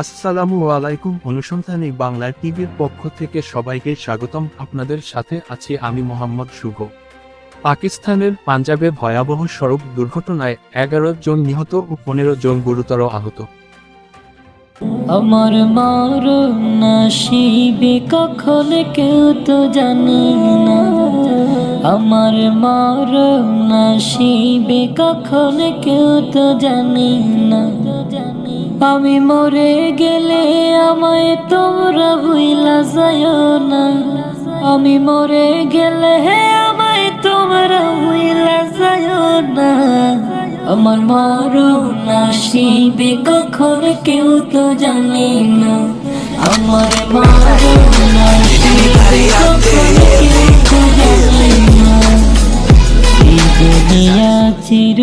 আসসালামু আলাইকুম। অনুসন্ধানী বাংলা টিভির পক্ষ থেকে সবাইকে স্বাগতম। আপনাদের সাথে আছি আমি মোহাম্মদ শুভ। পাকিস্তানের পাঞ্জাবে ভয়াবহ সড়ক দুর্ঘটনায় 11 জন নিহত ও 15 জন গুরুতর আহত। আমার মরণ নসিবে কখন কেউ তো জানে না, আমার মরণ নসিবে কখন কেউ তো জানে না। আমি মরে গেলে আমায় তোমরা ভুইলা যাও না, আমি মরে গেলে আমায় তোমরা ভুইলা যাও না। আমার মরণ নসিবে কখন কেউ তো জানে না, আমার মরণ নসিবে কখন কেউ তো জানে না। এই দুনিয়া চির